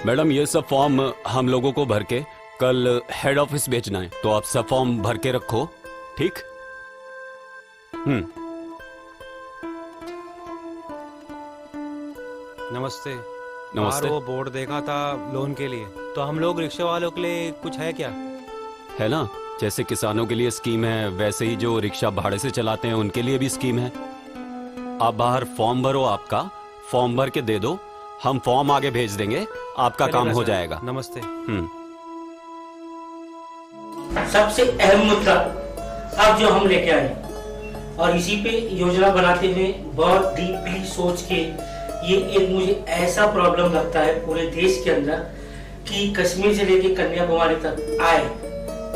Madam ये सब form हम लोगों को भर के कल हेड ऑफिस भेजना है, तो आप सब फॉर्म भर के रखो, ठीक? नमस्ते। नमस्ते। वो बोर्ड देखा था लोन के लिए, तो हम लोग रिक्शा वालों के लिए कुछ है क्या? है ना, जैसे किसानों के लिए स्कीम है, वैसे ही जो रिक्शा भाड़े से चलाते हैं उनके लिए भी स्कीम है। आप बाहर फॉर्म भरो, आपका फॉर्म भर के दे दो, हम फॉर्म आगे भेज देंगे, आपका काम हो जाएगा। नमस्ते। सबसे अहम मुद्दा अब जो हम लेके आए और इसी पे योजना बनाते हुए बहुत डीपली सोच के, ये एक मुझे ऐसा प्रॉब्लम लगता है पूरे देश के अंदर कि कश्मीर से लेके कन्याकुमारी तक आय,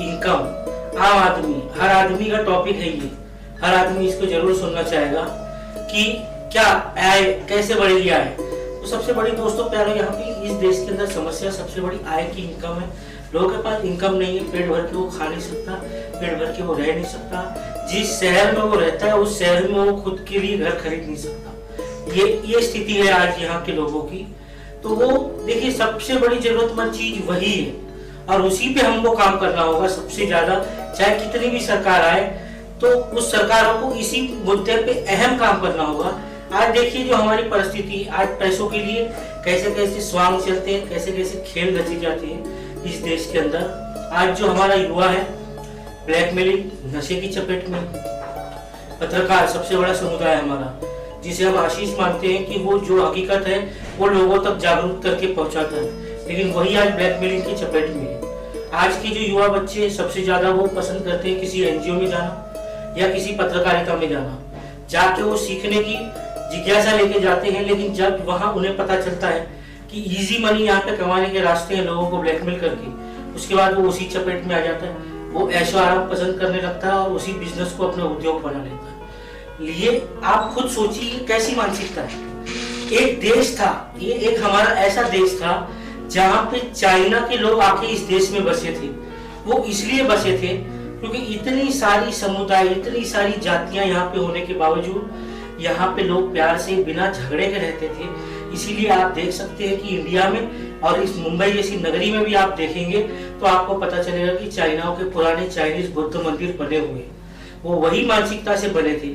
इनकम, आम आदमी, हर आदमी का टॉपिक है ये। हर आदमी इसको जरूर सुनना चाहेगा कि क्या आय कैसे बढ़ेगी आय। तो सबसे बड़ी दोस्तों प्यारों यहाँ पे इस देश के अंदर समस्या सबसे बड़ी आय की इनकम है। लोगों के पास इनकम नहीं है, पेट भर के वो खा नहीं सकता, पेट भर के वो रह नहीं सकता। जिस शहर में वो रहता है उस शहर में वो खुद के लिए घर खरीद नहीं सकता। ये स्थिति है आज यहाँ के लोगों की। तो वो देखिए सबसे बड़ी जरूरतमंद चीज वही है और उसी पे हमको काम करना होगा सबसे ज्यादा। चाहे कितनी भी सरकार आए तो उस सरकारों को इसी मुद्दे पे अहम काम करना होगा। आज देखिए जो हमारी परिस्थिति, आज पैसों के लिए कैसे कैसे स्वांग चलते हैं, कैसे कैसे खेल रची जाती है इस देश के अंदर। आज जो हमारा युवा है ब्लैकमेलिंग, नशे की चपेट में। पत्रकार सबसे बड़ा समुदाय हमारा, जिसे हम आशीष मानते हैं कि वो जो हकीकत है वो लोगों तक जागरूक करके पहुंचाता है, लेकिन वही आज ब्लैकमेलिंग की चपेट में है। आज के जो युवा बच्चे सबसे ज्यादा वो पसंद करते हैं किसी एनजीओ में जाना या किसी पत्रकारिता में जाना, जाके वो सीखने की जिज्ञासा लेके जाते हैं। लेकिन जब वहां उन्हें पता चलता है कि इजी मनी यहाँ पे कमाने के रास्ते हैं लोगों को ब्लैकमेल करके, उसके बाद वो उसी चपेट में आ जाता है। वो ऐशो आराम पसंद करने लगता है और उसी बिजनेस को अपना उद्योग बना लेता है। ये आप खुद सोचिए कैसी मानसिकता है। एक देश था, ये एक हमारा ऐसा देश था जहाँ पे चाइना के लोग आके इस देश में बसे थे। वो इसलिए बसे थे क्योंकि इतनी सारी समुदाय, इतनी सारी जातियां यहाँ पे होने के बावजूद यहाँ पे लोग प्यार से बिना झगड़े के रहते थे। इसीलिए आप देख सकते हैं कि इंडिया में और इस मुंबई जैसी नगरी में भी आप देखेंगे तो आपको पता चलेगा कि चाइनाओं के पुराने चाइनीज बुद्ध मंदिर बने हुए, वो वही मानसिकता से बने थे।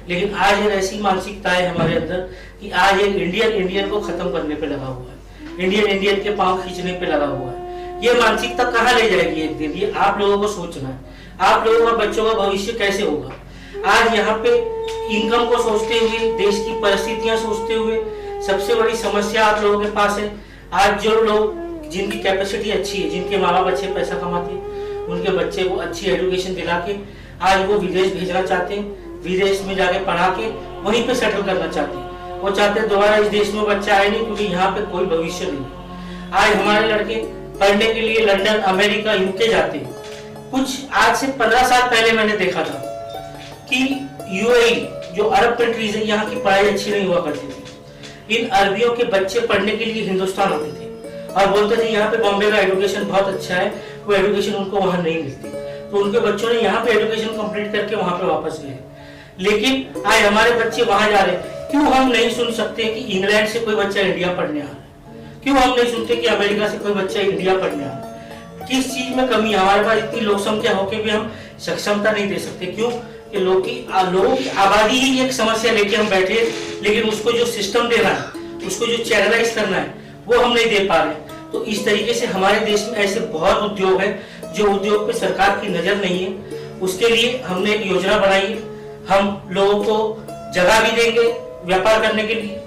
लेकिन आज एक ऐसी मानसिकता है हमारे अंदर कि आज एक इंडियन को खत्म करने पे लगा हुआ है, इंडियन के पांव खींचने पे लगा हुआ है। ये मानसिकता कहाँ ले जाएगी एक दिन, ये आप लोगों को सोचना है। आप लोगों का बच्चों का भविष्य कैसे होगा। आज यहाँ पे इनकम को सोचते हुए, देश की परिस्थितियां सोचते हुए, सबसे बड़ी समस्या आप लोगों के पास है। आज जो लोग जिनकी कैपेसिटी अच्छी है, जिनके माँ बाप अच्छे पैसा कमाते हैं, उनके बच्चे को अच्छी एजुकेशन दिला के आज वो विदेश भेजना चाहते हैं, विदेश में जाके पढ़ा के वहीं पे सेटल करना चाहते हैं। वो चाहते हैं दोबारा इस देश में बच्चा आए नहीं, क्योंकि यहाँ पे कोई भविष्य नहीं। आज हमारे लड़के पढ़ने के लिए लंदन, अमेरिका, यूके जाते हैं। कुछ आज से 15 साल पहले मैंने देखा था कि यूएई जो अरब कंट्रीज है, यहाँ की पढ़ाई अच्छी नहीं हुआ करती थी। इन अरबियों के बच्चे पढ़ने के लिए हिंदुस्तान आते थे और बोलते थे यहाँ पे बॉम्बे का एजुकेशन बहुत अच्छा है, वो एजुकेशन उनको वहां नहीं मिलती। तो उनके बच्चों ने यहाँ पे एजुकेशन कंप्लीट करके वहां पे वापस गए। लेकिन आज हमारे बच्चे वहां जा रहे हैं। क्यों हम नहीं सुन सकते कि इंग्लैंड से कोई बच्चा इंडिया पढ़ने आ रहा है? क्यों हम नहीं सुनते कि अमेरिका से कोई बच्चा इंडिया पढ़ने आ रहा है? किस चीज में कमी है? हमारे पास इतनी लोक संख्या होकर भी हम सक्षमता नहीं दे सकते। क्यों? कि लोगों की आबादी ही एक समस्या लेके हम बैठे, लेकिन उसको जो सिस्टम देना है, उसको जो चैनलाइज करना है, वो हम नहीं दे पा रहे। तो इस तरीके से हमारे देश में ऐसे बहुत उद्योग है जो उद्योग पे सरकार की नजर नहीं है। उसके लिए हमने एक योजना बनाई है। हम लोगों को जगह भी देंगे व्यापार करने के लिए,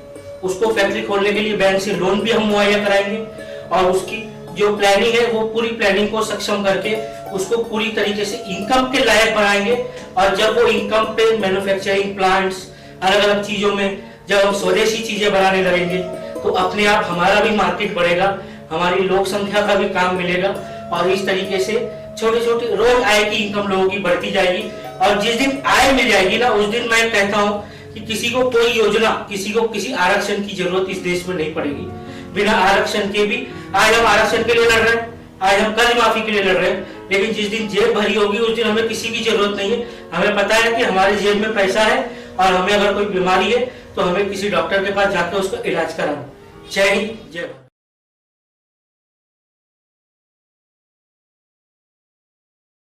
उसको फैक्ट्री खोलने के लिए बैंक से लोन भी हम मुहैया कराएंगे और उसकी जो प्लानिंग है वो पूरी प्लानिंग को सक्षम करके उसको पूरी तरीके से इनकम के लायक बनाएंगे। और जब वो इनकम पे मैन्युफैक्चरिंग प्लांट्स, अलग अलग चीजों में जब हम स्वदेशी चीजें बनाने लगेंगे तो अपने आप हमारा भी मार्केट बढ़ेगा, हमारी लोक संख्या का भी काम मिलेगा और इस तरीके से छोटे छोटे रोज आय की इनकम लोगों की बढ़ती जाएगी। और जिस दिन आय मिल जाएगी ना, उस दिन मैं कहता हूँ कि किसी को कोई योजना, किसी को किसी आरक्षण की जरूरत इस देश में नहीं पड़ेगी। बिना आरक्षण के भी आज हम आरक्षण के लिए लड़ रहे हैं, आज हम कर्ज माफी के लिए लड़ रहे हैं, लेकिन जिस दिन जेब भरी होगी उस दिन हमें किसी की जरूरत नहीं है। हमें पता है कि हमारे जेब में पैसा है और हमें अगर कोई बीमारी है तो हमें किसी डॉक्टर के पास जाकर उसका इलाज कराना। जय हिंद, जय भारत।